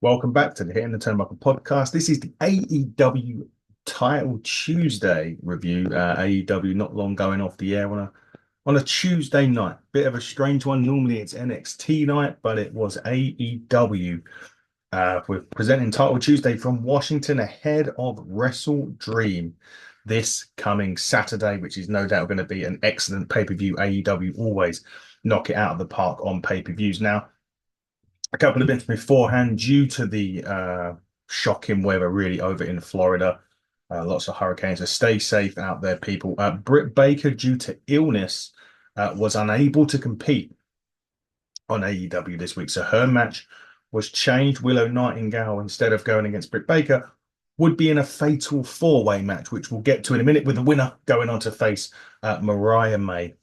Welcome back to the Hitting the Turnbuckle podcast. This is the AEW Title Tuesday review. AEW not long going off the air on a Tuesday night. Bit of a strange one. Normally it's NXT night, but it was AEW. We're presenting Title Tuesday from Washington ahead of Wrestle Dream this coming Saturday, which is no doubt going to be an excellent pay-per-view. AEW always knock it out of the park on pay-per-views. Now, a couple of bits beforehand due to the shocking weather really over in Florida. Lots of hurricanes, so stay safe out there, people. Britt Baker, due to illness, was unable to compete on AEW this week. So her match was changed. Willow Nightingale, instead of going against Britt Baker, would be in a fatal four-way match, which we'll get to in a minute, with the winner going on to face Mariah May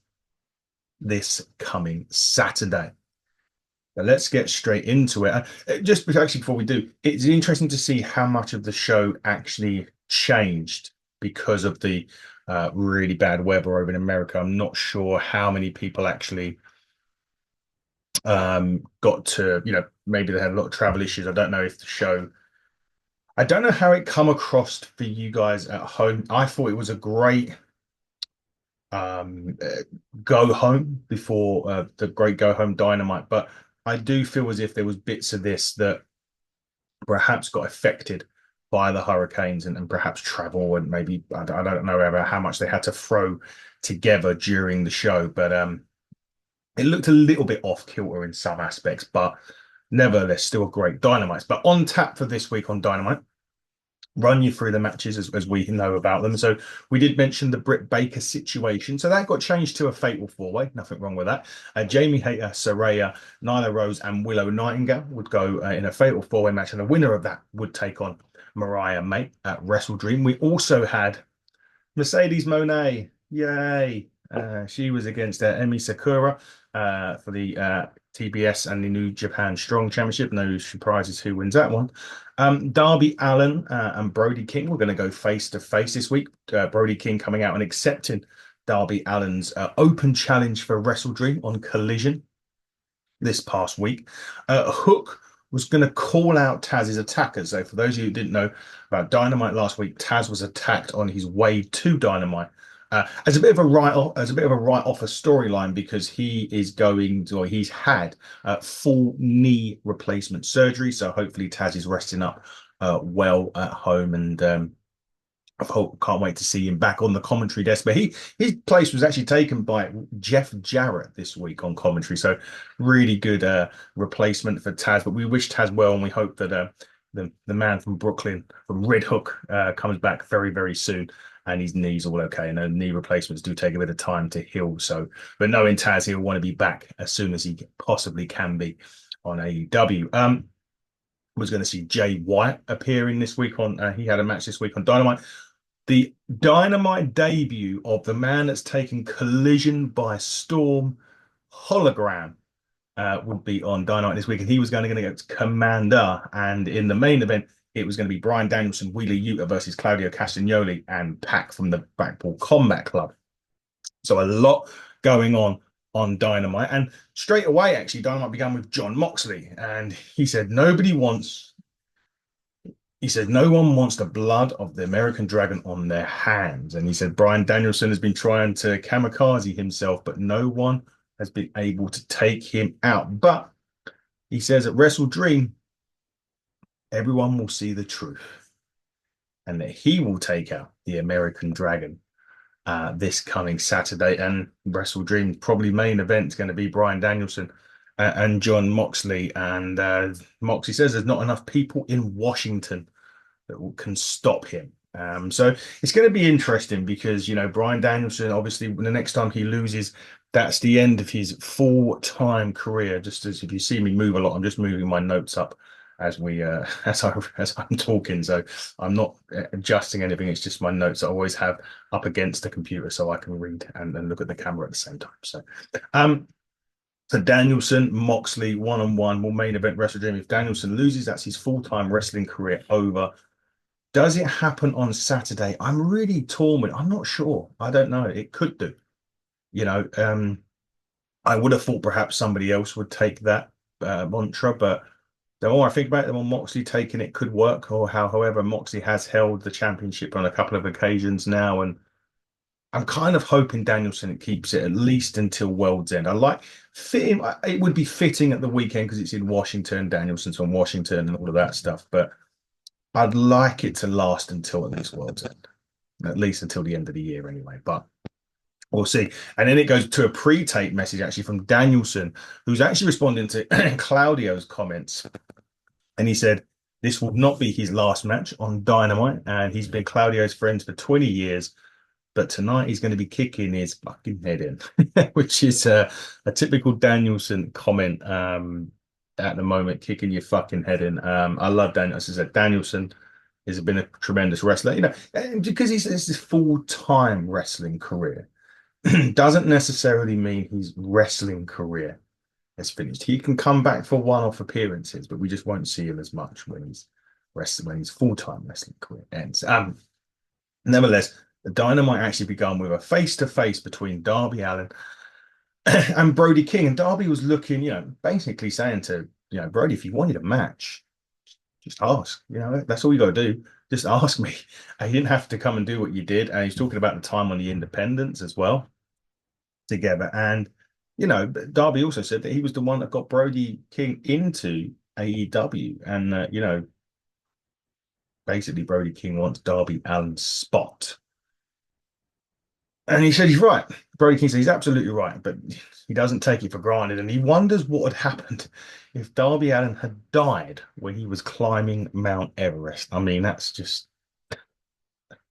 this coming Saturday. But let's get straight into it. Just actually before we do, it's interesting to see how much of the show actually changed because of the really bad weather over in America. I'm not sure how many people actually got to, maybe they had a lot of travel issues. I don't know if the show, I don't know how it come across for you guys at home. I thought it was a great um, uh, go home before the great go home Dynamite, but I do feel as if there was bits of this that perhaps got affected by the hurricanes and perhaps travel, and maybe I don't know ever how much they had to throw together during the show, but it looked a little bit off kilter in some aspects, but nevertheless still great Dynamites. But on tap for this week on Dynamite, run you through the matches as we know about them. So we did mention the Britt Baker situation. So that got changed to a fatal four-way. Nothing wrong with that. Jamie Hayter, Saraya, Nyla Rose, and Willow Nightingale would go in a fatal four-way match, and the winner of that would take on Mariah May at Wrestle Dream. We also had Mercedes Monet. Yay. She was against Emi Sakura for the TBS and the New Japan Strong Championship. No surprises who wins that one. Darby Allin and Brody King were going to go face to face this week. Brody King coming out and accepting Darby Allin's open challenge for Wrestle Dream on Collision this past week. Hook was going to call out Taz's attackers. So for those of you who didn't know about Dynamite last week, Taz was attacked on his way to Dynamite. As a bit of a write-off, a storyline, because he is going to, or he's had full knee replacement surgery. So hopefully Taz is resting up well at home, and I hope, can't wait to see him back on the commentary desk. But his place was actually taken by Jeff Jarrett this week on commentary. So really good replacement for Taz. But we wish Taz well, and we hope that the man from Brooklyn, from Red Hook, comes back very, very soon, and his knee's all okay. And knee replacements do take a bit of time to heal. So, but knowing Taz, he'll want to be back as soon as he possibly can be on AEW. Was going to see Jay White appearing this week on. He had a match this week on Dynamite. The Dynamite debut of the man that's taken Collision by storm, Hologram, would be on Dynamite this week, and he was going to get Komander. And in the main event, it was going to be Bryan Danielson, Wheeler Yuta versus Claudio Castagnoli and Pac from the Blackpool Combat Club. So a lot going on Dynamite. And straight away, actually, Dynamite began with Jon Moxley, and he said no one wants the blood of the American Dragon on their hands. And he said Bryan Danielson has been trying to kamikaze himself, but no one has been able to take him out. But he says at Wrestle Dream, everyone will see the truth, and that he will take out the American Dragon this coming Saturday. And Wrestle Dream's probably main event is going to be Bryan Danielson and Jon Moxley. And Moxley says there's not enough people in Washington that can stop him. So it's going to be interesting because, Bryan Danielson, obviously, the next time he loses, that's the end of his full-time career. Just as if you see me move a lot, I'm just moving my notes up as we as I'm talking. So I'm not adjusting anything. It's just my notes I always have up against the computer so I can read and look at the camera at the same time. So Danielson, Moxley, one-on-one will main event Wrestle Dream. If Danielson loses, that's his full-time wrestling career over. Does it happen on Saturday? I'm really torn with it. I'm not sure. I don't know. It could do. You know, I would have thought perhaps somebody else would take that mantra, but The more I think about it, the more Moxley taking it could work, or however, Moxley has held the championship on a couple of occasions now, and I'm kind of hoping Danielson keeps it at least until World's End. I like fitting. It would be fitting at the weekend because it's in Washington. Danielson's from Washington and all of that stuff. But I'd like it to last until at least World's End, at least until the end of the year anyway. But we'll see. And then it goes to a pre-tape message actually from Danielson, who's actually responding to Claudio's comments, and he said this will not be his last match on Dynamite, and he's been Claudio's friend for 20 years. But tonight he's going to be kicking his fucking head in, which is a typical Danielson comment at the moment, kicking your fucking head in. I love Danielson. As I said, Danielson has been a tremendous wrestler, because he's this full-time wrestling career doesn't necessarily mean his wrestling career is finished. He can come back for one-off appearances, but we just won't see him as much when he's wrestling, when his full-time wrestling career ends. Nevertheless, the Dynamite actually began with a face-to-face between Darby Allin and Brody King. And Darby was looking, basically saying to, Brody, if you wanted a match, just ask. That's all you got to do. Just ask me. And you didn't have to come and do what you did. And he's talking about the time on the independents as well together. And, Darby also said that he was the one that got Brody King into AEW. And, basically Brody King wants Darby Allin's spot. And he said he's right. Brody King said he's absolutely right, but he doesn't take it for granted. And he wonders what had happened if Darby Allin had died when he was climbing Mount Everest. I mean, that's just,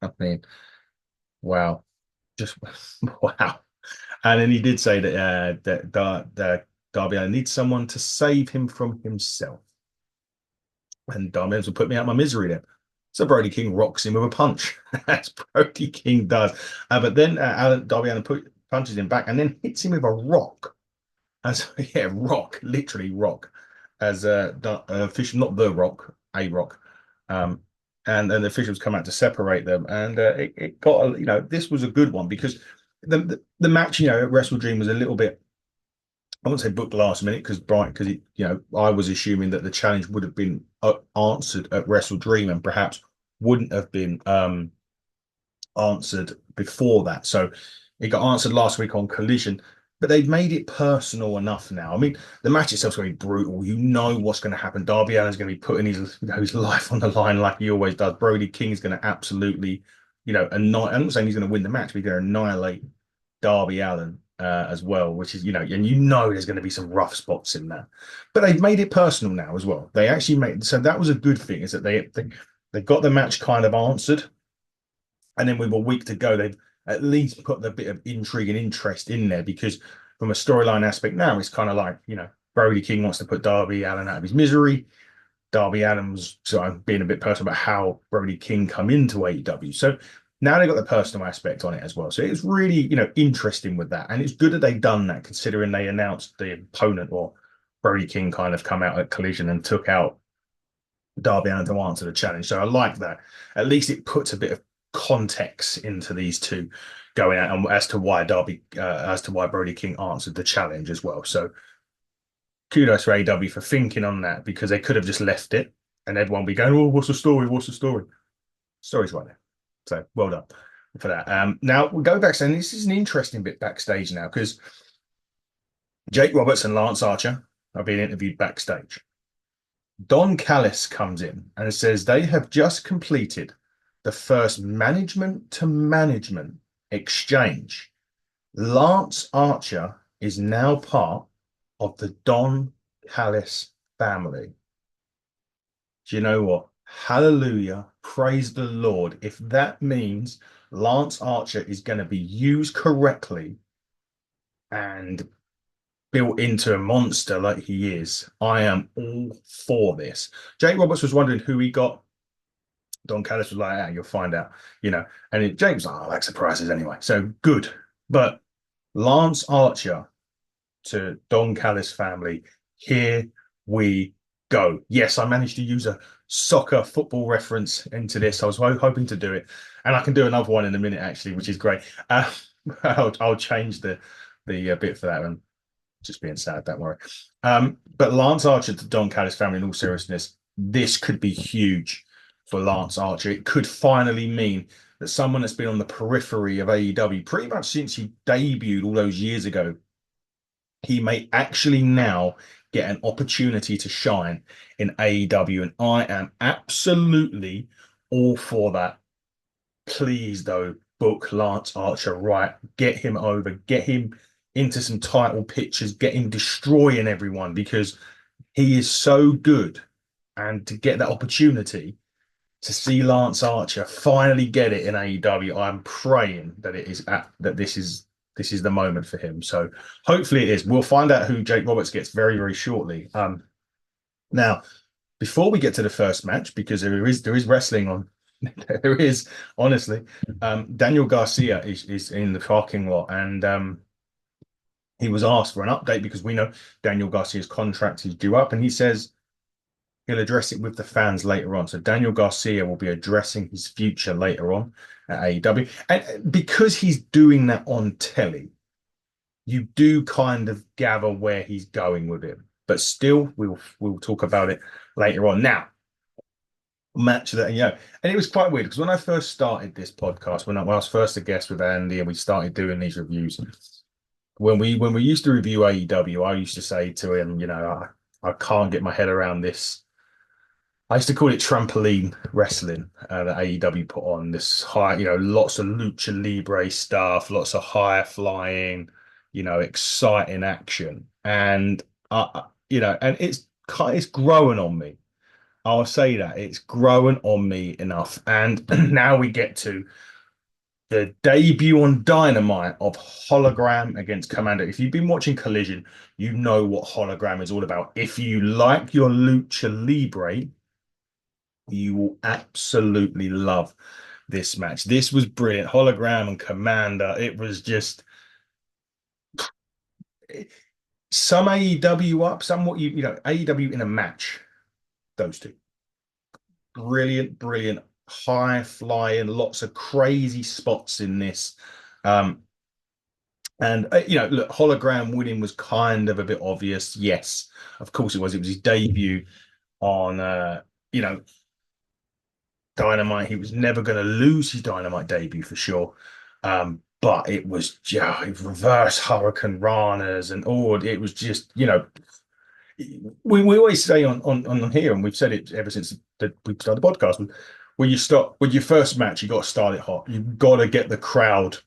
I mean, wow. Just wow. And then he did say that Darby Allin needs someone to save him from himself. And Darby Allin will put me out of my misery then. So Brody King rocks him with a punch, as Brody King does. But then Darby Allin punches him back and then hits him with a rock. As yeah, rock, literally rock. As official, not the rock, a rock. And then the officials come out to separate them, and it got this was a good one because the match at Wrestle Dream was a little bit, I wouldn't say booked last minute because Bryan, I was assuming that the challenge would have been answered at Wrestle Dream and perhaps wouldn't have been answered before that. So it got answered last week on Collision, but they've made it personal enough now. I mean, the match itself's going to be brutal. You know what's going to happen. Darby Allin's going to be putting his life on the line like he always does. Brody King's going to absolutely, annihilate. I'm not saying he's going to win the match, but he's going to annihilate Darby Allin as well, which is, and there's going to be some rough spots in that. But they've made it personal now as well. They actually so that was a good thing, is that they got the match kind of answered. And then with a week to go, they've at least put the bit of intrigue and interest in there, because from a storyline aspect now, it's kind of like, Brody King wants to put Darby Allin out of his misery. Darby Allin's sort of being a bit personal about how Brody King come into AEW. So now they've got the personal aspect on it as well. So it's really, interesting with that. And it's good that they've done that, considering they announced the opponent, or Brody King kind of come out at Collision and took out Darby Allin to answer the challenge. So I like that. At least it puts a bit of context into these two going out, and as to why Brody King answered the challenge as well. So kudos for AEW for thinking on that, because they could have just left it and everyone will be going, oh, what's the story? What's the story? Story's right there. So well done for that. Now we'll go back, and this is an interesting bit backstage now, because Jake Roberts and Lance Archer are being interviewed backstage. Don Callis comes in and says they have just completed the first management to management exchange. Lance Archer is now part of the Don Callis family. Do you know what? Hallelujah. Praise the Lord. If that means Lance Archer is going to be used correctly and built into a monster like he is, I am all for this. Jake Roberts was wondering who he got. Don Callis was like, you'll find out, and Jake was like, I like surprises anyway. So good. But Lance Archer to Don Callis family, here we go. Yes, I managed to use a soccer football reference into this. I was hoping to do it, and I can do another one in a minute actually, which is great. I'll change the bit for that one. just being sad, don't worry. But Lance Archer to Don Callis family, in all seriousness, this could be huge for Lance Archer. It could finally mean that someone that's been on the periphery of AEW pretty much since he debuted all those years ago, he may actually now get an opportunity to shine in AEW. And I am absolutely all for that. Please, though, book Lance Archer right. Get him over. Get him into some title pictures. Get him destroying everyone because he is so good. And to get that opportunity to see Lance Archer finally get it in AEW, I'm praying that this is the moment for him. So hopefully it is. We'll find out who Jake Roberts gets very, very shortly. Now, before we get to the first match, because there is wrestling on, there is honestly, Daniel Garcia is in the parking lot, and he was asked for an update because we know Daniel Garcia's contract is due up, and he says he'll address it with the fans later on. So Daniel Garcia will be addressing his future later on at AEW, and because he's doing that on telly, you do kind of gather where he's going with it. But still, we'll talk about it later on. Now, match that, and it was quite weird because when I first started this podcast, when I was first a guest with Andy and we started doing these reviews, when we used to review AEW, I used to say to him, I can't get my head around this. I used to call it trampoline wrestling that AEW put on. This high, lots of lucha libre stuff, lots of high flying, exciting action, and and it's growing on me. I'll say that it's growing on me enough. And now we get to the debut on Dynamite of Hologram against Komander. If you've been watching Collision, you know what Hologram is all about. If you like your lucha libre, you will absolutely love this match. This was brilliant. Hologram and Komander. It was just some AEW up, somewhat AEW in a match. Those two. Brilliant, brilliant, high flying, lots of crazy spots in this. And look, Hologram winning was kind of a bit obvious. Yes, of course it was. It was his debut on Dynamite. He was never going to lose his Dynamite debut for sure. But it was just reverse Hurricane Ranas and it was just, we always say on here, and we've said it ever since we started the podcast, when you start with your first match, you got to start it hot. You've got to get the crowd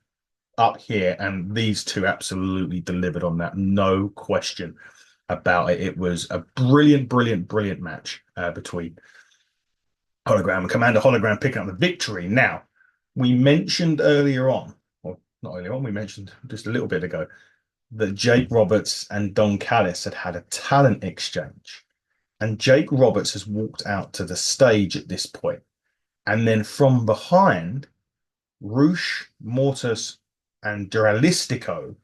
up here, and these two absolutely delivered on that, no question about it. It was a brilliant, brilliant, brilliant match between Hologram and Komander. Hologram picking up the victory. Now, we mentioned earlier on, or not earlier on, we mentioned just a little bit ago, that Jake Roberts and Don Callis had a talent exchange. And Jake Roberts has walked out to the stage at this point. And then from behind, Roosh, Mortis, and Duralistico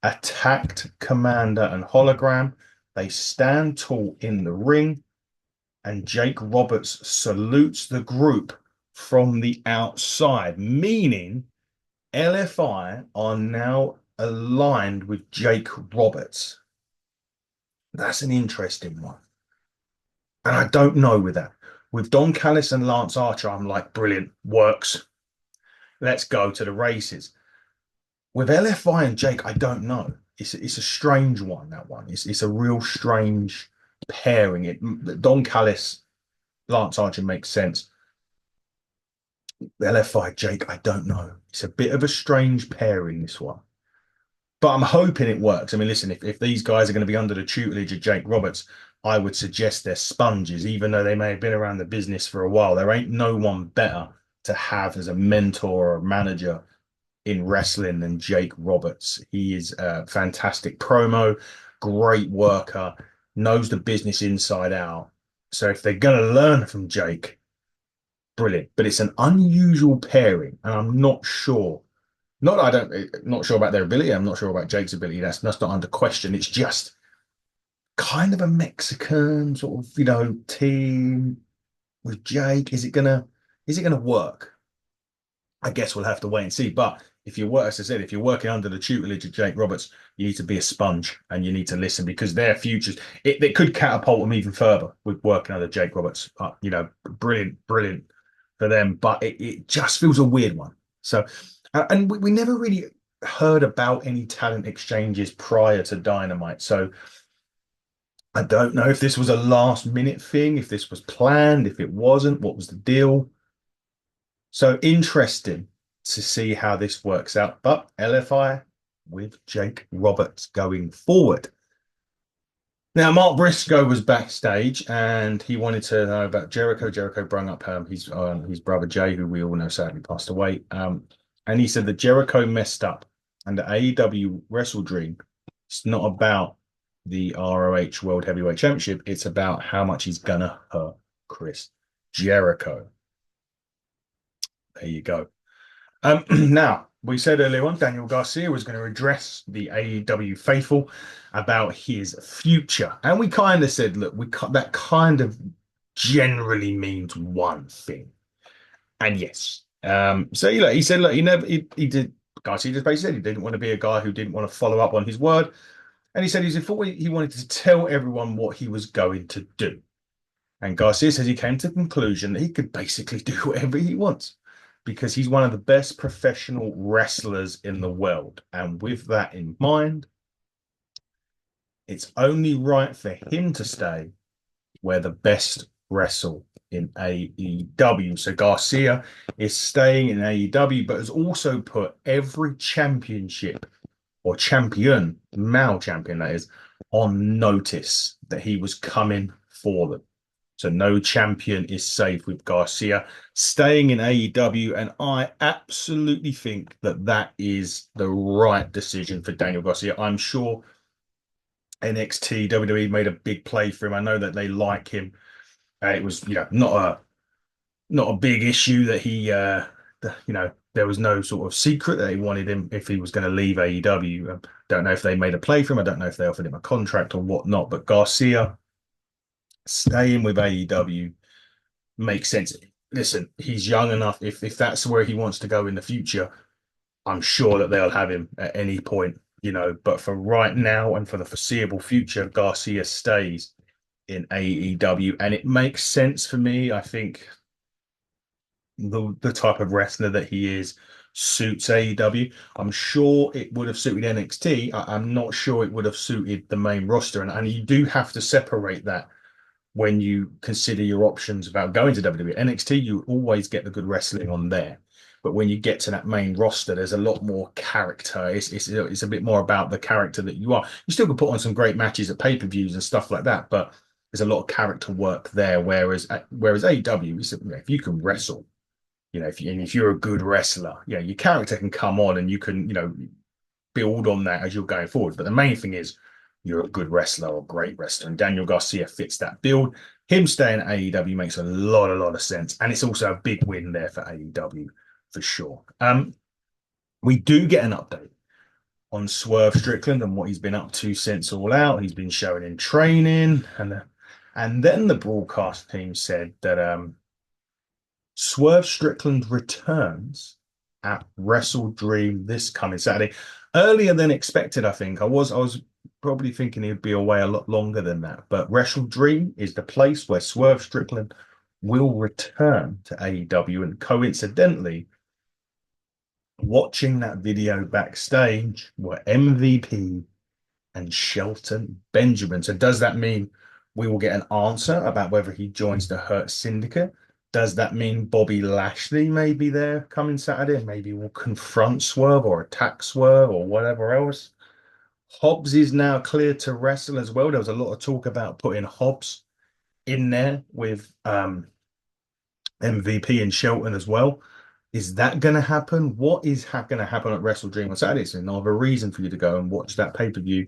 attacked Komander and Hologram. They stand tall in the ring, and Jake Roberts salutes the group from the outside, meaning LFI are now aligned with Jake Roberts. That's an interesting one. And I don't know with that. With Don Callis and Lance Archer, I'm like, brilliant, works. Let's go to the races. With LFI and Jake, I don't know. It's a strange one, that one. It's a real strange pairing. Don Callis, Lance Archer makes sense. LFI, Jake, I don't know. It's a bit of a strange pairing, this one. But I'm hoping it works. I mean, listen, if these guys are going to be under the tutelage of Jake Roberts, I would suggest they're sponges, even though they may have been around the business for a while. There ain't no one better to have as a mentor or a manager in wrestling than Jake Roberts. He is a fantastic promo, great worker, knows the business inside out. So if they're going to learn from Jake, brilliant. But it's an unusual pairing, and I'm not sure. Not sure about their ability. I'm not sure about Jake's ability. That's not under question. It's just kind of a Mexican sort of, team with Jake. Is it gonna work? I guess we'll have to wait and see. But if you work, as I said, if you're working under the tutelage of Jake Roberts, you need to be a sponge and you need to listen because their futures, it could catapult them even further with working under Jake Roberts. Brilliant, brilliant for them, but it just feels a weird one. So, and we never really heard about any talent exchanges prior to Dynamite. So I don't know if this was a last minute thing, if this was planned, if it wasn't, what was the deal? So interesting to see how this works out. But LFI with Jake Roberts going forward. Now, Mark Briscoe was backstage and he wanted to know about Jericho. Jericho brought up his brother Jay, who we all know sadly passed away. And he said that Jericho messed up and the AEW Wrestle Dream, it's not about the ROH World Heavyweight Championship. It's about how much he's gonna hurt Chris Jericho. There you go. Now, we said earlier on, Daniel Garcia was going to address the AEW faithful about his future. And we kind of said, look, that kind of generally means one thing. And yes. So he said, look, he did, Garcia just basically said he didn't want to be a guy who didn't want to follow up on his word. And he said he wanted to tell everyone what he was going to do. And Garcia says he came to the conclusion that he could basically do whatever he wants because he's one of the best professional wrestlers in the world. And with that in mind, it's only right for him to stay where the best wrestle in AEW. So Garcia is staying in AEW, but has also put every championship or champion, male champion that is, on notice that he was coming for them. So no champion is safe with Garcia staying in AEW. And I absolutely think that that is the right decision for Daniel Garcia. I'm sure NXT, WWE made a big play for him. I know that they like him. It was, not a big issue that there was no sort of secret that they wanted him if he was going to leave AEW. Don't know if they made a play for him. I don't know if they offered him a contract or whatnot, but Garcia staying with AEW makes sense. Listen, he's young enough. If that's where he wants to go in the future, I'm sure that they'll have him at any point, But for right now and for the foreseeable future, Garcia stays in AEW, and it makes sense for me. I think the type of wrestler that he is suits AEW. I'm sure it would have suited NXT. I'm not sure it would have suited the main roster, and you do have to separate that when you consider your options about going to WWE. NXT, you always get the good wrestling on there. But when you get to that main roster, there's a lot more character. It's a bit more about the character that you are. You still can put on some great matches at pay-per-views and stuff like that, but there's a lot of character work there. Whereas AEW, if you can wrestle, if you're a good wrestler, your character can come on and you can, build on that as you're going forward. But the main thing is you're a good wrestler or great wrestler. And Daniel Garcia fits that build. Him staying at AEW makes a lot of sense. And it's also a big win there for AEW for sure. We do get an update on Swerve Strickland and what he's been up to since All Out. He's been showing in training. And then the broadcast team said that Swerve Strickland returns at Wrestle Dream this coming Saturday. Earlier than expected, I think. I was probably thinking he'd be away a lot longer than that. But Wrestle Dream is the place where Swerve Strickland will return to AEW. And coincidentally, watching that video backstage were MVP and Shelton Benjamin. So does that mean we will get an answer about whether he joins the Hurt Syndicate? Does that mean Bobby Lashley may be there coming Saturday? Maybe we'll confront Swerve or attack Swerve or whatever else. Hobbs is now cleared to wrestle as well. There was a lot of talk about putting Hobbs in there with MVP and Shelton as well. Is that going to happen? What is going to happen at Wrestle Dream on Saturday? So another reason for you to go and watch that pay-per-view.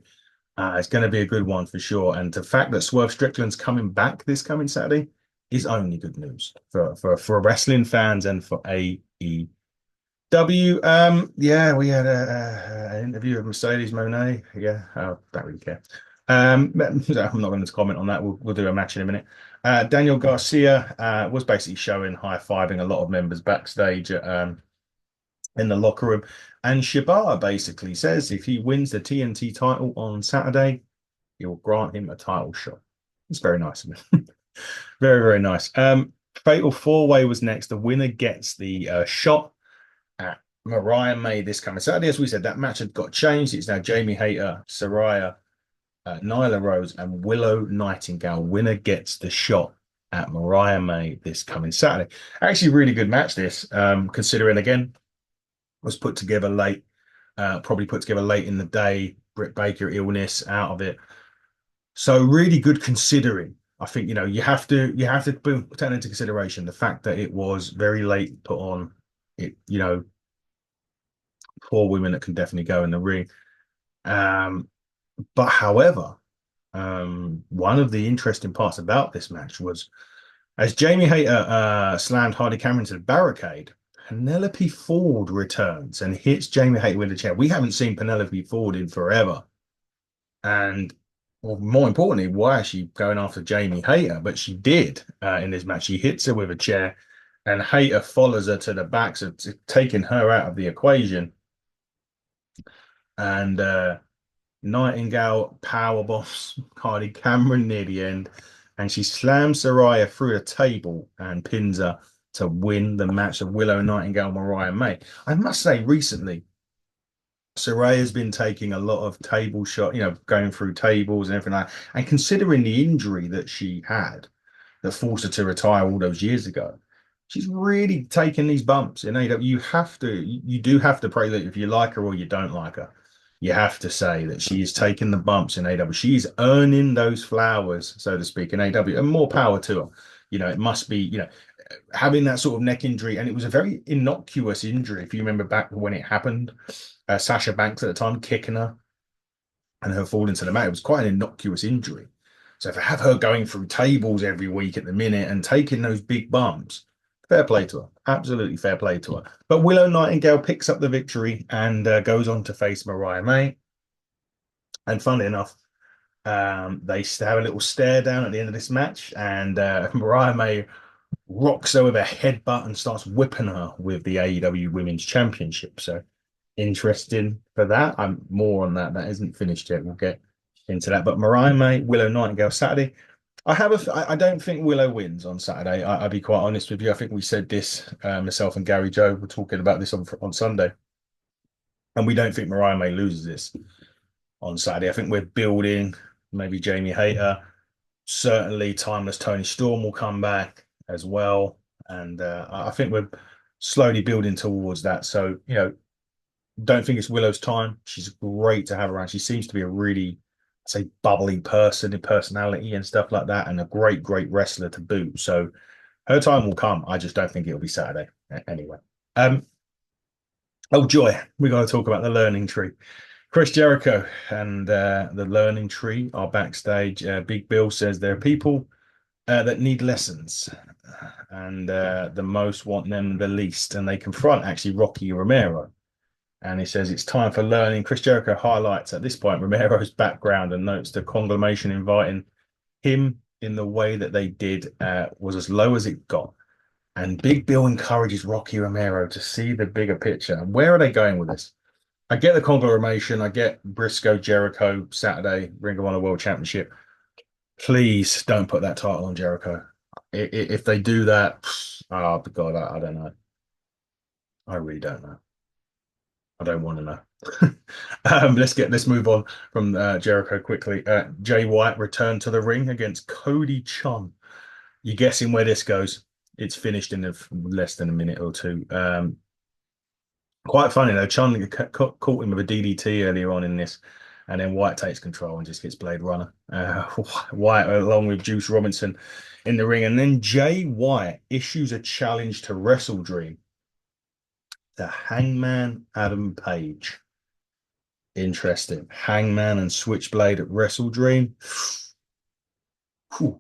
It's going to be a good one for sure. And the fact that Swerve Strickland's coming back this coming Saturday is only good news for wrestling fans and for AEW. We had an interview with Mercedes Monet. Yeah, I don't really care. I'm not going to comment on that. We'll do a match in a minute. Daniel Garcia was basically showing high-fiving a lot of members backstage at in the locker room. And Shibata basically says if he wins the TNT title on Saturday, he will grant him a title shot. It's very nice of him. Very, very nice. Fatal four-way was next. The winner gets the shot at Mariah May this coming Saturday. As we said, that match had got changed. It's now Jamie Hayter, Saraya, Nyla Rose, and Willow Nightingale. Winner gets the shot at Mariah May this coming Saturday. Actually, really good match this, considering again, was put together late, probably put together late in the day. Britt Baker illness out of it. So really good considering. I think you have to take into consideration the fact that it was very late put on. It four women that can definitely go in the ring. Um, but however, one of the interesting parts about this match was as Jamie Hayter slammed Hardy Cameron to the barricade, Penelope Ford returns and hits Jamie Hayter with the chair. We haven't seen Penelope Ford in forever. And well, more importantly, why is she going after Jamie Hayter? But she did in this match. She hits her with a chair, and Hayter follows her to the back, so taking her out of the equation. And Nightingale power bombs Hardy Cameron near the end, and she slams Saraya through a table and pins her to win the match of Willow Nightingale Mariah May. I must say, recently, Saraya's been taking a lot of table shot, going through tables and everything like that. And considering the injury that she had that forced her to retire all those years ago, she's really taking these bumps in AEW. You do have to pray that if you like her or you don't like her, you have to say that she's taking the bumps in AEW. She's earning those flowers, so to speak, in AEW, and more power to her. It must be, having that sort of neck injury, and it was a very innocuous injury. If you remember back when it happened, Sasha Banks at the time kicking her and her falling to the mat, it was quite an innocuous injury. So if I have her going through tables every week at the minute and taking those big bumps, fair play to her. Absolutely fair play to her. But Willow Nightingale picks up the victory and goes on to face Mariah May. And funnily enough, they have a little stare down at the end of this match, and Mariah May rocks her with a headbutt and starts whipping her with the AEW Women's Championship. So interesting for that. I'm more on that. That isn't finished yet. We'll get into that. But Mariah May, Willow Nightingale Saturday. I don't think Willow wins on Saturday. I'll be quite honest with you. I think we said this, myself and Gary Joe were talking about this on Sunday. And we don't think Mariah May loses this on Saturday. I think we're building maybe Jamie Hayter. Certainly, Timeless Tony Storm will come back as well. And I think we're slowly building towards that. So, don't think it's Willow's time. She's great to have around. She seems to be a really, say, bubbly person in personality and stuff like that, and a great, great wrestler to boot. So her time will come. I just don't think it'll be Saturday anyway. Oh joy, we got to talk about the learning tree. Chris Jericho and the learning tree are backstage. Big Bill says there are people that need lessons, and the most want them the least, and they confront actually Rocky Romero. And he says it's time for learning. Chris Jericho highlights at this point Romero's background and notes the conglomeration inviting him in the way that they did was as low as it got. And Big Bill encourages Rocky Romero to see the bigger picture. And where are they going with this? I get the conglomeration. I get Briscoe, Jericho, Saturday, Ring of Honor World Championship. Please don't put that title on Jericho. If they do that, oh God, I don't know. I really don't know. I don't want to know. Let's move on from Jericho quickly. Jay White returned to the ring against Cody Chun. You're guessing where this goes. It's finished in less than a minute or two. Quite funny though. Chun caught him with a DDT earlier on in this, and then White takes control and just gets Blade Runner. White along with Juice Robinson in the ring, and then Jay White issues a challenge to Wrestle Dream. The Hangman Adam Page. Interesting. Hangman and Switchblade at Wrestle Dream.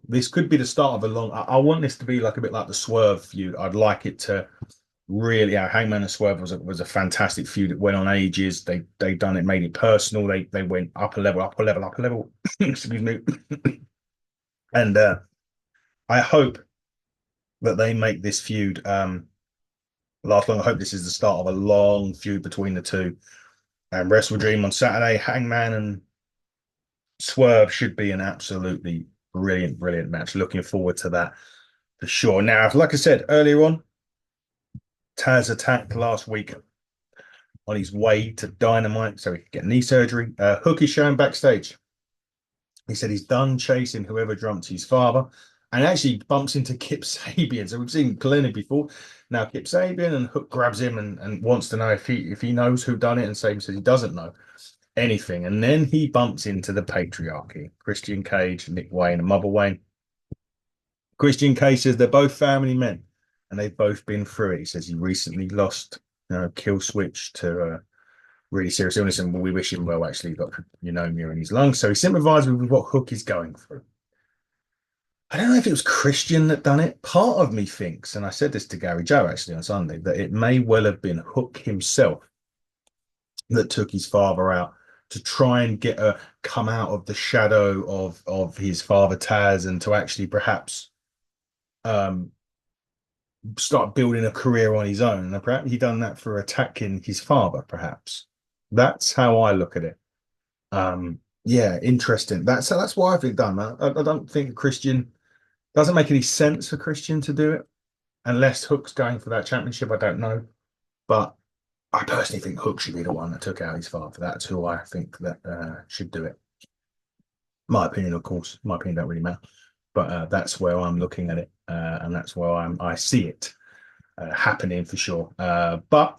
This could be the start of a long. I want this to be like a bit like the Swerve feud. I'd like it to really. Hangman and Swerve was a fantastic feud. It went on ages. They done it, made it personal. They went up a level, up a level, up a level. Excuse me. And I hope that they make this feud last long. I hope this is the start of a long feud between the two. And Wrestle Dream on Saturday, Hangman and Swerve should be an absolutely brilliant, brilliant match. Looking forward to that for sure. Now, like I said earlier on, Taz attacked last week on his way to Dynamite so he could get knee surgery. Hook is showing backstage. He said he's done chasing whoever drumped his father and actually bumps into Kip Sabian. So we've seen plenty before. Now Kip Sabian and Hook grabs him and wants to know if he knows who done it, and Sabian says he doesn't know anything. And then he bumps into the patriarchy, Christian Cage, Nick Wayne, and Mother Wayne. Christian Cage says they're both family men and they've both been through it. He says he recently lost kill switch to really serious illness, and we wish him well. Actually, got pneumonia in his lungs, so he sympathised with what Hook is going through. I don't know if it was Christian that done it. Part of me thinks, and I said this to Gary Joe actually on Sunday, that it may well have been Hook himself that took his father out to try and get a come out of the shadow of his father Taz, and to actually perhaps um start building a career on his own. And perhaps he done that for attacking his father, perhaps. That's how I look at it. Yeah, interesting. That's why I think done, man. I don't think Christian doesn't make any sense for Christian to do it unless Hook's going for that championship. I don't know. But I personally think Hook should be the one that took out his father. That's who I think that should do it. My opinion, of course. My opinion don't really matter. But that's where I'm looking at it. And that's where I see it happening for sure. But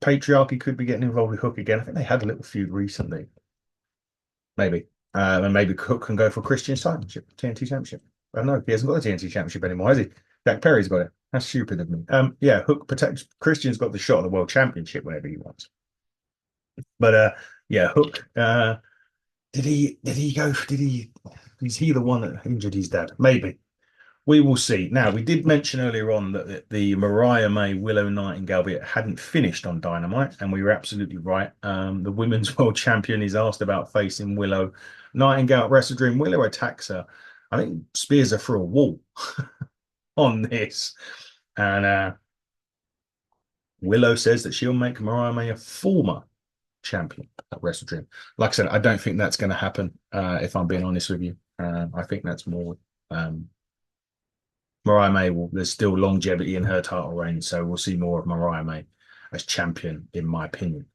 Patriarchy could be getting involved with Hook again. I think they had a little feud recently. Maybe. And maybe Hook can go for Christian's championship, TNT championship. I don't know. He hasn't got the TNT championship anymore, has he? Jack Perry's got it. That's stupid of me. Yeah, Hook protects Christian's got the shot at the world championship whenever he wants. But yeah, Hook. Is he the one that injured his dad? Maybe. We will see. Now, we did mention earlier on that the Mariah May Willow Nightingale bit hadn't finished on Dynamite, and we were absolutely right. The women's world champion is asked about facing Willow Nightingale at Wrestle Dream. Willow attacks her. I think spears her through a wall on this. And Willow says that she'll make Mariah May a former champion at Wrestle Dream. Like I said, I don't think that's going to happen, if I'm being honest with you. I think that's more. Mariah May there's still longevity in her title reign, so we'll see more of Mariah May as champion, in my opinion.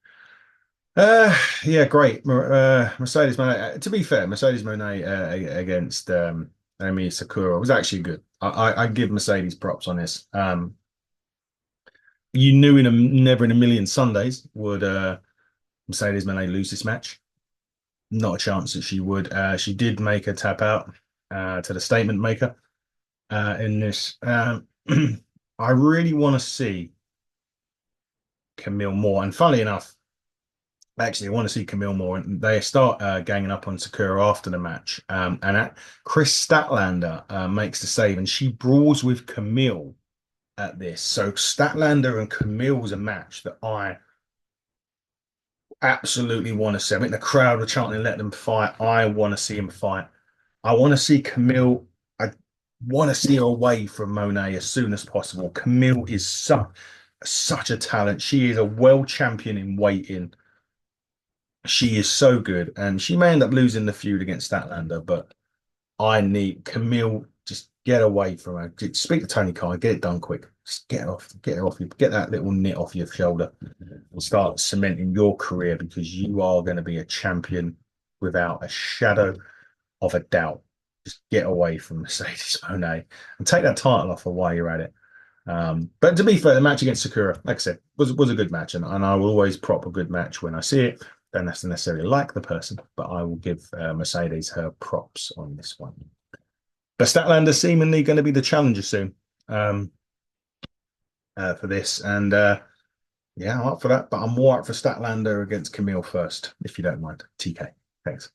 Yeah, great. Mercedes Moné. To be fair, Mercedes Moné against Amy Sakura was actually good. I give Mercedes props on this. You knew never in a million Sundays would Mercedes Moné lose this match. Not a chance that she would. She did make a tap out to the statement maker in this. I really want to see Camille more. And funny enough, actually, I want to see Camille more. And they start ganging up on Sakura after the match. Chris Statlander makes the save, and she brawls with Camille at this. So Statlander and Camille's a match that I absolutely want to see. I mean, the crowd were chanting, "Let them fight." I want to see them fight. I want to see Camille. I want to see her away from Monet as soon as possible. Camille is such a talent. She is a world champion in waiting. She is so good, and she may end up losing the feud against Statlander, but I need Camille. Just get away from her. Speak to Tony Khan. Get it done quick. Just get her off you. Get that little knit off your shoulder and start cementing your career, because you are going to be a champion without a shadow of a doubt. Just get away from Mercedes Moné and take that title off her while you're at it. But to be fair, the match against Sakura, like I said, was a good match, and I will always prop a good match when I see it. Don't necessarily like the person, but I will give Mercedes her props on this one. But Statlander seemingly going to be the challenger soon for this, and yeah, I'm up for that. But I'm more up for Statlander against Camille first, if you don't mind. TK, thanks.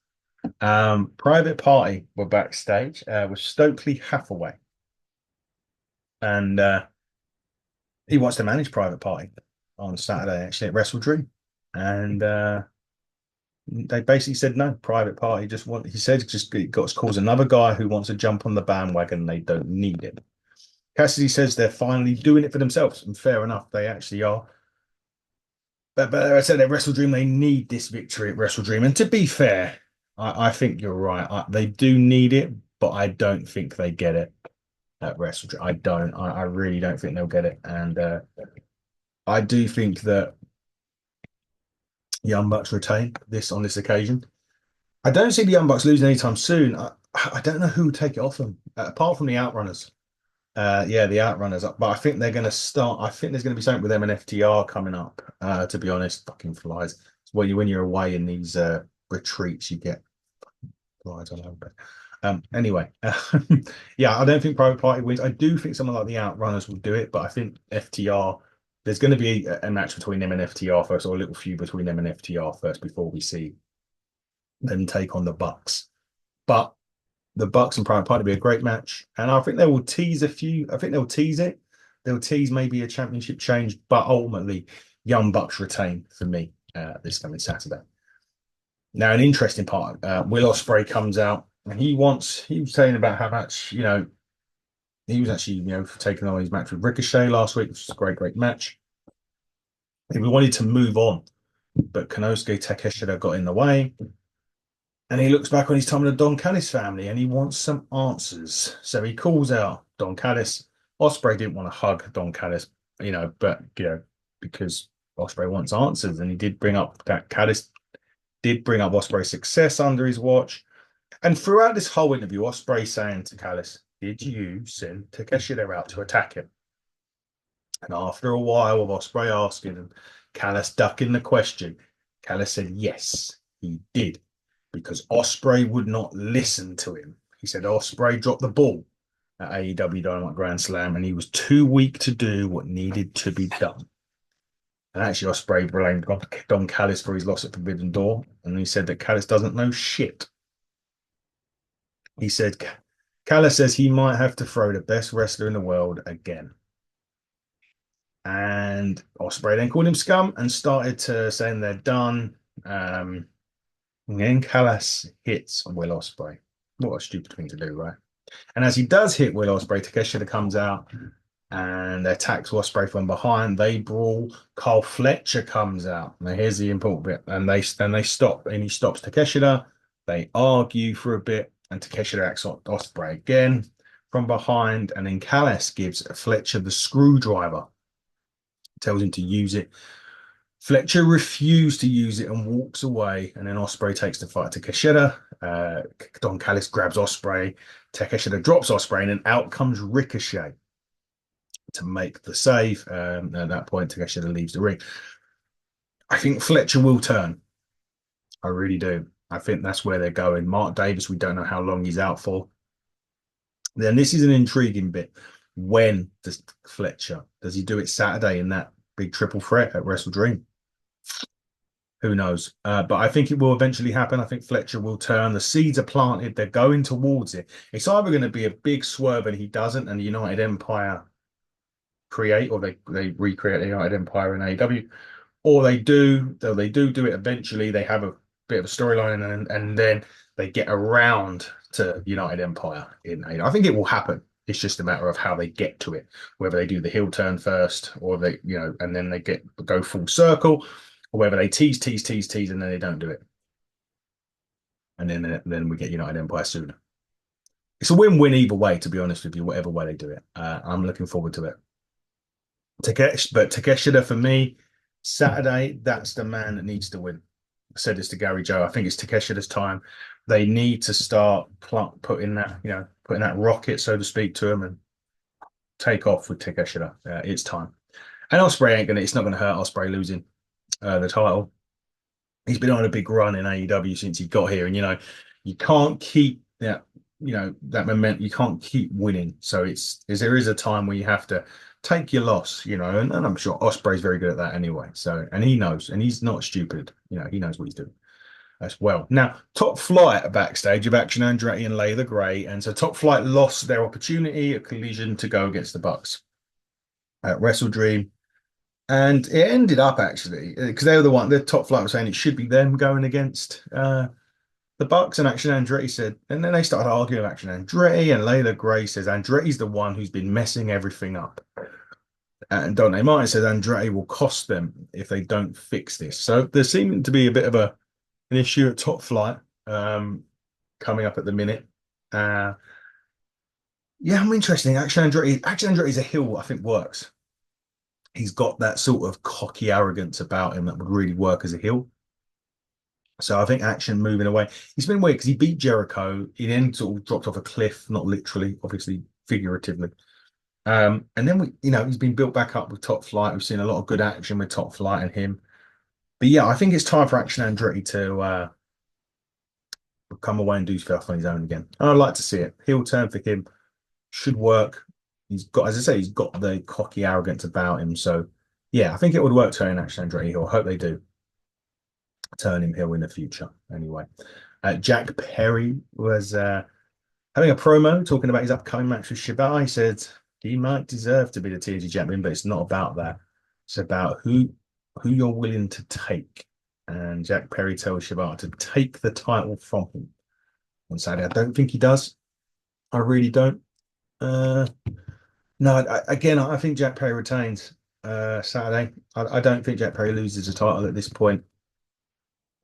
Private Party were backstage with Stokely Hathaway, and he wants to manage Private Party on Saturday, actually at Wrestle Dream, and they basically said no. Private Party he said just got to cause another guy who wants to jump on the bandwagon. They don't need it. Cassidy says they're finally doing it for themselves, and fair enough, they actually are. But I said at Wrestle Dream, they need this victory at Wrestle Dream. And to be fair, I think you're right. They do need it, but I don't think they get it at Wrestle Dream. I don't. I really don't think they'll get it. And I do think that Young Bucks retain this on this occasion. I don't see the Young Bucks losing anytime soon. I don't know who would take it off them, apart from the Outrunners. Yeah, the Outrunners. But I think they're going to start. I think there's going to be something with them and FTR coming up. To be honest, fucking flies. When you're away in these retreats, you get flies all over. Anyway, yeah, I don't think Private Party wins. I do think someone like the Outrunners will do it, but I think FTR. There's going to be a match between them and FTR first, or a little feud between them and FTR first before we see them take on the Bucks. But the Bucks and Private Party will be a great match, and I think they will tease a few. I think they'll tease it. They'll tease maybe a championship change, but ultimately, Young Bucks retain for me this coming Saturday. Now, an interesting part: Will Ospreay comes out, and he was saying about how much he was actually taking on his match with Ricochet last week, which was a great match. We wanted to move on, but Konosuke Takeshita got in the way. And he looks back on his time with the Don Callis family and he wants some answers. So he calls out Don Callis. Ospreay didn't want to hug Don Callis, because Ospreay wants answers. And he did bring up that Callis did bring up Ospreay's success under his watch. And throughout this whole interview, Ospreay saying to Callis, did you send Takeshita out to attack him? And after a while of Ospreay asking and Callis ducking the question, Callis said, yes, he did. Because Ospreay would not listen to him. He said Ospreay dropped the ball at AEW Dynamite Grand Slam and he was too weak to do what needed to be done. And actually, Ospreay blamed Don Callis for his loss at Forbidden Door. And he said that Callis doesn't know shit. He said Callis says he might have to throw the best wrestler in the world again. And Ospreay then called him scum and started to saying they're done. And then Callis hits Will Ospreay. What a stupid thing to do, right? And as he does hit Will Ospreay, Takeshita comes out and attacks Ospreay from behind. They brawl. Carl Fletcher comes out. Now here's the important bit. And they stop. And he stops Takeshita. They argue for a bit. And Takeshita acts on Ospreay again from behind. And then Callis gives Fletcher the screwdriver. Tells him to use it. Fletcher refused to use it and walks away, and then Ospreay takes the fight to Takeshita. Don Callis grabs Ospreay. Takeshita drops Ospreay, and then out comes Ricochet to make the save. At that point, Takeshita leaves the ring. I think Fletcher will turn. I really do. I think that's where they're going. Mark Davis, we don't know how long he's out for. Then this is an intriguing bit. When does Fletcher, does he do it Saturday in that big triple threat at Wrestle Dream? Who knows? But I think it will eventually happen. I think Fletcher will turn. The seeds are planted. They're going towards it. It's either going to be a big swerve and he doesn't, and the United Empire create, or they recreate the United Empire in AEW, or they do it eventually. They have a bit of a storyline, and then they get around to United Empire in AEW. I think it will happen. It's just a matter of how they get to it, whether they do the heel turn first, or they, and then they go full circle, or whether they tease, and then they don't do it, and then we get United Empire sooner. It's a win-win either way, to be honest with you, whatever way they do it. I'm looking forward to it. But Takeshita for me, Saturday, that's the man that needs to win. I said this to Gary Joe. I think it's Takeshita's time. They need to start putting that rocket, so to speak, to him and take off with Takeshita. It's time. And Ospreay it's not gonna hurt Ospreay losing the title. He's been on a big run in AEW since he got here, and you can't keep that momentum. You can't keep winning. So there is a time where you have to take your loss, and I'm sure Ospreay's very good at that anyway. So, and he knows, and he's not stupid. He knows what he's doing as well. Now, Top Flight are backstage of Action Andretti and Lay the Grey, and so Top Flight lost their opportunity, a collision to go against the Bucks at Wrestle Dream. And it ended up actually, because they were the Top Flight was saying it should be them going against the the Bucks and Action Andretti said, and then they started arguing with Action Andretti, and Layla Gray says Andretti's the one who's been messing everything up. And Dante Martin says Andretti will cost them if they don't fix this. So there's seeming to be a bit of an issue at Top Flight coming up at the minute. Uh, yeah, I'm interested. Action Andretti is a heel I think works. He's got that sort of cocky arrogance about him that would really work as a heel. So I think Action moving away. He's been weird because he beat Jericho. He then sort of dropped off a cliff, not literally, obviously figuratively. And then he's been built back up with Top Flight. We've seen a lot of good action with Top Flight and him. But yeah, I think it's time for Action Andretti to come away and do stuff on his own again. And I'd like to see it. Heel turn for him should work. He's got, as I say, he's got the cocky arrogance about him. So yeah, I think it would work turning Action Andretti heel. I hope they do turn him heel in the future. Anyway, Jack Perry was having a promo talking about his upcoming match with Shibata. He said he might deserve to be the TNT champion, but it's not about that. It's about who you're willing to take. And Jack Perry tells Shibata to take the title from him on Saturday. I don't think he does. I really don't. No, I think Jack Perry retains Saturday. I don't think Jack Perry loses the title at this point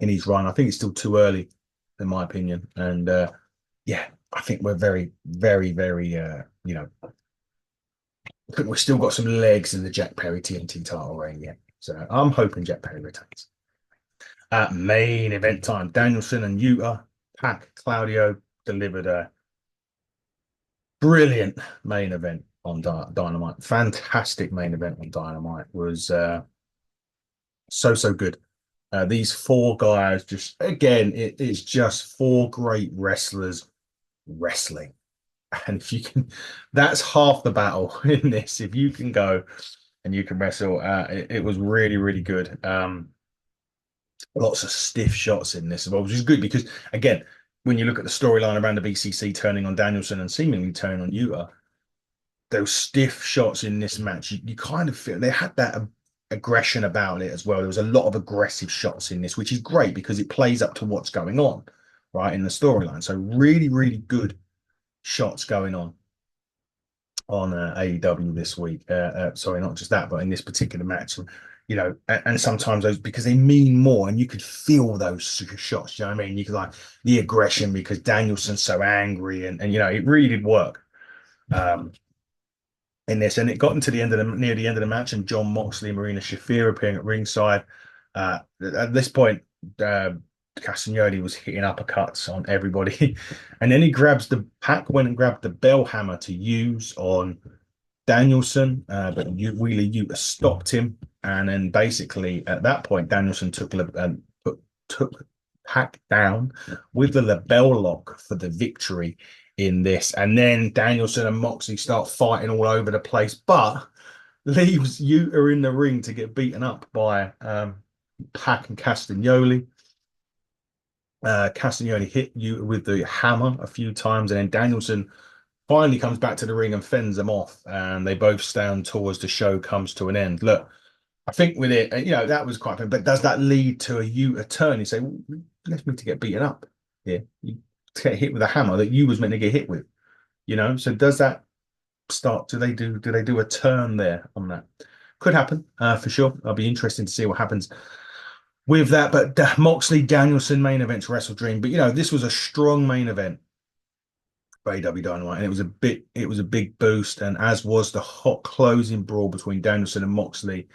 in his run. I think it's still too early, in my opinion. And yeah, I think we're very, very, very, I think we've still got some legs in the Jack Perry TNT title reign yet. So I'm hoping Jack Perry retains. Main event time. Danielson and Yuta, Pac, Claudio delivered a brilliant main event on Dynamite. Fantastic main event on Dynamite. Was so good. These four guys just, again, it's just four great wrestlers wrestling. And if you can, that's half the battle in this. If you can go and you can wrestle, it was really, really good. Lots of stiff shots in this as well, which is good because, again, when you look at the storyline around the BCC turning on Danielson and seemingly turning on Yuta, those stiff shots in this match, you kind of feel they had that aggression about it as well. There was a lot of aggressive shots in this, which is great because it plays up to what's going on, right, in the storyline. So really, really good shots going on AEW this week. Sorry, not just that, but in this particular match, and sometimes those because they mean more, and you could feel those shots. You know what I mean? You could like the aggression because Danielson's so angry, and it really did work in this. And it got into near the end of the match, and John Moxley and Marina Shafir appearing at ringside. At this point, Castagnoli was hitting uppercuts on everybody. And then Pac went and grabbed the bell hammer to use on Danielson, but Wheeler Yuta stopped him. And then basically at that point, Danielson took Pac down with the LeBell Lock for the victory in this. And then Danielson and Moxley start fighting all over the place, but leaves Yuta in the ring to get beaten up by Pac and Castagnoli. Castagnoli hit Yuta with the hammer a few times, and then Danielson finally comes back to the ring and fends them off, and they both stand tall as the show comes to an end. Look, I think with it, that was quite fun, but does that lead to a Yuta turn? You say, well, left me to get beaten up here. You get hit with a hammer that you was meant to get hit with, So does that start? Do they do a turn there on that? Could happen for sure. I'll be interested to see what happens with that. But Moxley Danielson main event's Wrestle Dream. But this was a strong main event for AEW Dynamite, and it was a big boost, and as was the hot closing brawl between Danielson and Moxley.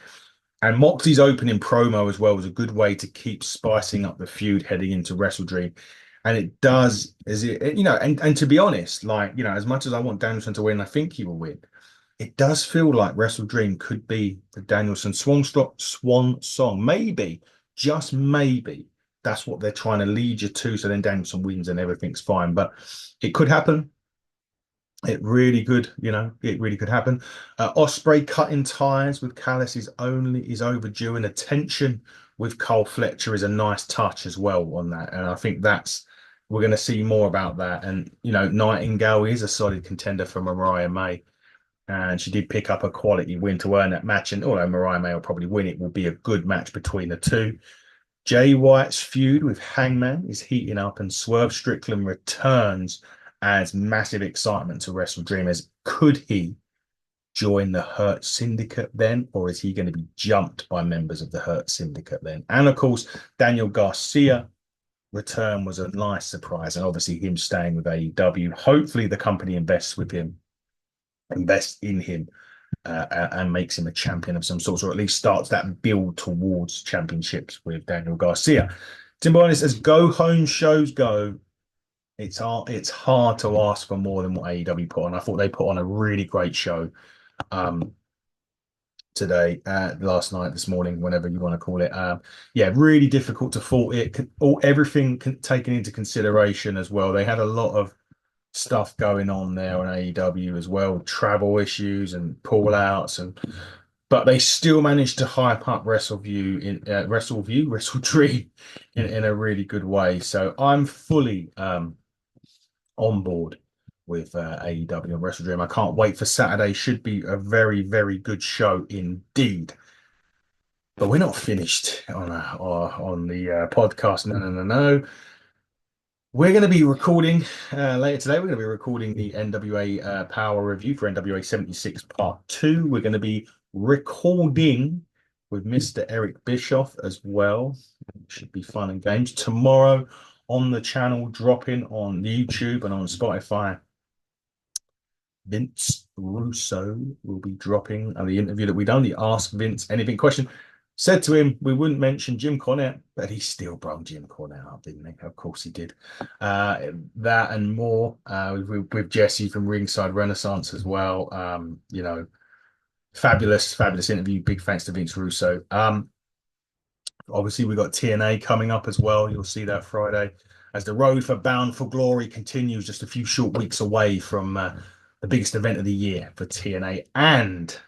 And Moxley's opening promo as well was a good way to keep spicing up the feud heading into Wrestle Dream. And it does, and to be honest, as much as I want Danielson to win, I think he will win. It does feel like Wrestle Dream could be the Danielson swan song. Maybe, just maybe, that's what they're trying to lead you to. So then Danielson wins and everything's fine. But it could happen. It really could, it really could happen. Ospreay cutting ties with Callis is overdue, and attention with Cole Fletcher is a nice touch as well on that. And I think we're going to see more about that. And, Nightingale is a solid contender for Mariah May. And she did pick up a quality win to earn that match. And although Mariah May will probably win, it will be a good match between the two. Jay White's feud with Hangman is heating up, and Swerve Strickland returns as massive excitement to Wrestle Dreamers. Could he join the Hurt Syndicate then, or is he going to be jumped by members of the Hurt Syndicate then? And of course, Daniel Garcia return was a nice surprise, and obviously him staying with AEW. Hopefully, the company invests in him, and makes him a champion of some sort, or at least starts that build towards championships with Daniel Garcia. To be honest, as go home shows go, it's hard to ask for more than what AEW put on. I thought they put on a really great show today, last night, this morning, whenever you want to call it. Yeah, really difficult to fault it. Everything taken into consideration as well. They had a lot of stuff going on there on AEW as well, travel issues and pull outs, but they still managed to hype up Wrestle Dream in a really good way. So I'm fully on board with AEW and Wrestle Dream. I can't wait for Saturday. Should be a very, very good show indeed. But we're not finished on the podcast. No. We're going to be recording later today. We're going to be recording the NWA Power Review for NWA 76 Part 2. We're going to be recording with Mr. Eric Bischoff as well. Should be fun and games. Tomorrow on the channel, dropping on YouTube and on Spotify, Vince Russo will be dropping the interview that we done, the Ask Vince Anything question. Said to him we wouldn't mention Jim Cornette, but he still brought Jim Cornette up, didn't he? Of course he did. That and more with Jesse from Ringside Renaissance as well. Fabulous interview. Big thanks to Vince Russo. Obviously, we've got TNA coming up as well. You'll see that Friday as the road for Bound for Glory continues, just a few short weeks away from the biggest event of the year for TNA and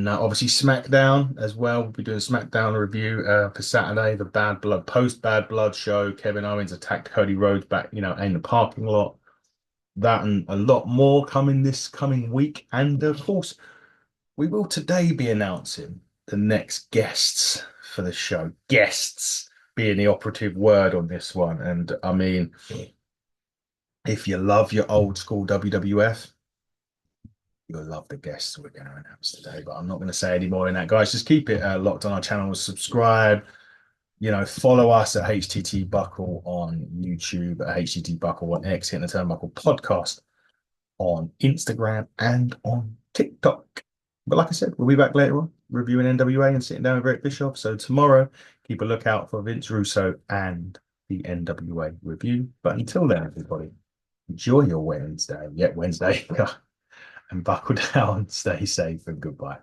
obviously SmackDown as well. We'll be doing a SmackDown review for Saturday, the post Bad Blood show. Kevin Owens attacked Cody Rhodes back, in the parking lot. That and a lot more coming this coming week. And of course, we will today be announcing the next guests for the show. Guests being the operative word on this one. And I mean, if you love your old school WWF, you'll love the guests we're going to announce today. But I'm not going to say any more than that, guys. Just keep it locked on our channel. Subscribe. Follow us at HTT Buckle on YouTube, at HTT Buckle on X, Hitting the Turnbuckle Podcast on Instagram and on TikTok. But like I said, we'll be back later on reviewing NWA and sitting down with Eric Bischoff. So tomorrow, keep a lookout for Vince Russo and the NWA review. But until then, everybody, enjoy your Wednesday. Yeah, Wednesday. And buckle down, stay safe, and goodbye.